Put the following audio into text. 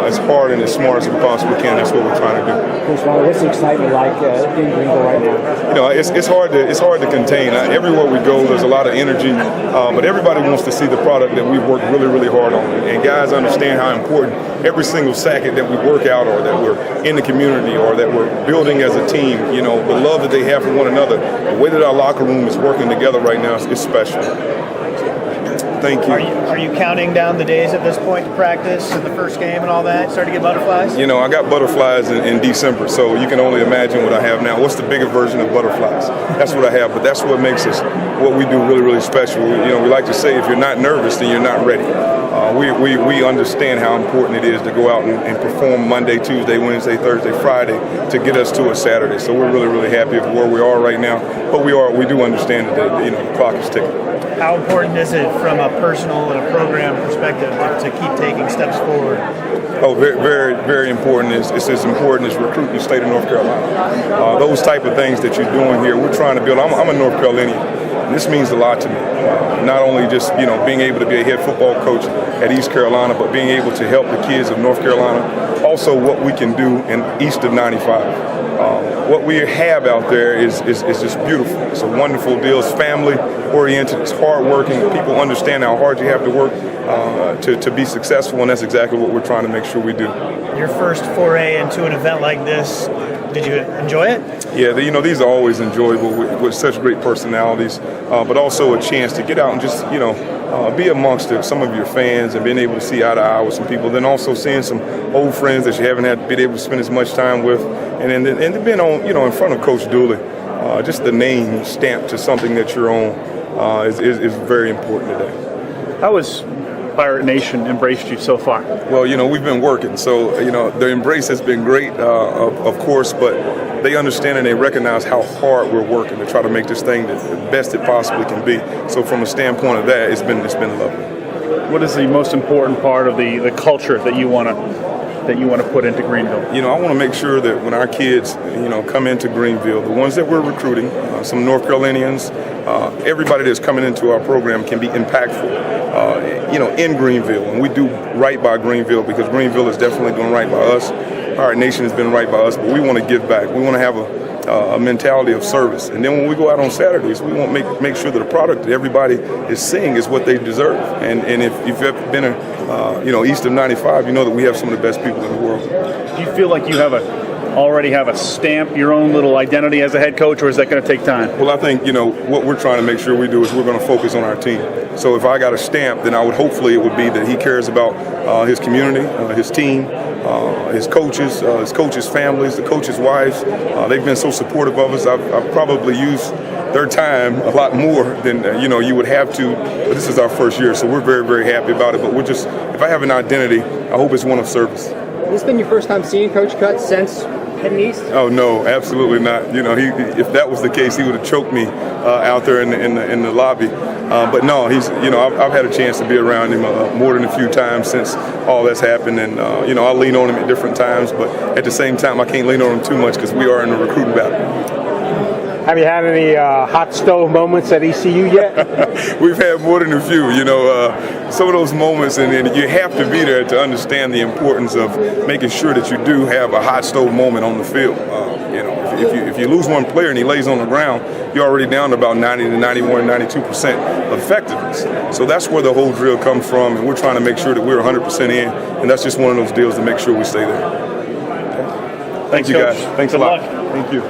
as hard and as smart as we possibly can. That's what we're trying to do. Coach Ronald, what's the excitement like in Greenville right now? You know, it's hard to contain. Everywhere we go, there's a lot of energy, but everybody wants to see the product that we've worked really, really hard on. And guys understand how important every single second that we work out, or that we're in the community, or that we're building as a team. You know, the love that they have for one another, the way that our locker room is working together right now is special. Thank you. Are you counting down the days at this point to practice and the first game and all that? Starting to get butterflies? You know, I got butterflies in December, so you can only imagine what I have now. What's the bigger version of butterflies? That's what I have, but that's what makes us, what we do really, really special. You know, we like to say if you're not nervous, then you're not ready. We understand how important it is to go out and perform Monday, Tuesday, Wednesday, Thursday, Friday to get us to a Saturday. So we're really, really happy with where we are right now, but we do understand that the clock is ticking. How important is it from a personal and a program perspective to keep taking steps forward? Oh, very, very, very important. It's as important as recruiting the state of North Carolina. Those type of things that you're doing here, we're trying to build. I'm a North Carolinian, and this means a lot to me. Not only just being able to be a head football coach at East Carolina, but being able to help the kids of North Carolina. Also, what we can do in east of 95. What we have out there is just beautiful. It's a wonderful deal. It's family-oriented. It's hard-working. People understand how hard you have to work to be successful, and that's exactly what we're trying to make sure we do. Your first foray into an event like this, did you enjoy it? Yeah, these are always enjoyable with such great personalities, but also a chance to get out and just, be amongst some of your fans and being able to see eye to eye with some people. Then also seeing some old friends that you haven't been able to spend as much time with, and then being on, in front of Coach Dooley. Just the name stamped to something that you're on is very important today. How has Pirate Nation embraced you so far? Well, we've been working, so the embrace has been great, of course, but they understand and they recognize how hard we're working to try to make this thing the best it possibly can be. So from a standpoint of that, it's been lovely. What is the most important part of the culture that you want to put into Greenville? I want to make sure that when our kids, come into Greenville, the ones that we're recruiting, some North Carolinians, everybody that's coming into our program can be impactful, in Greenville. And we do right by Greenville because Greenville is definitely doing right by us. Our nation has been right by us, but we want to give back. We want to have a mentality of service. And then when we go out on Saturdays, we want to make sure that the product that everybody is seeing is what they deserve. And if you've ever been, east of 95, you know that we have some of the best people in the world. Do you feel like you already have a stamp, your own little identity as a head coach, or is that going to take time? Well, I think, what we're trying to make sure we do is we're going to focus on our team. So if I got a stamp, then hopefully it would be that he cares about his community, his team, his coaches' families, the coaches' wives. They've been so supportive of us. I've probably used their time a lot more than you would have to. But this is our first year, so we're very, very happy about it. But if I have an identity, I hope it's one of service. Has this been your first time seeing Coach Cut since heading east? Oh no, absolutely not. If that was the case, he would have choked me out there in the lobby. But no, I've had a chance to be around him more than a few times since all that's happened, and I lean on him at different times. But at the same time, I can't lean on him too much because we are in a recruiting battle. Have you had any hot stove moments at ECU yet? We've had more than a few, some of those moments, and you have to be there to understand the importance of making sure that you do have a hot stove moment on the field. If you lose one player and he lays on the ground, you're already down to about 90 to 91, 92% effectiveness. So that's where the whole drill comes from, and we're trying to make sure that we're 100% in, and that's just one of those deals to make sure we stay there. Thank you, guys. Thanks a lot. Thank you.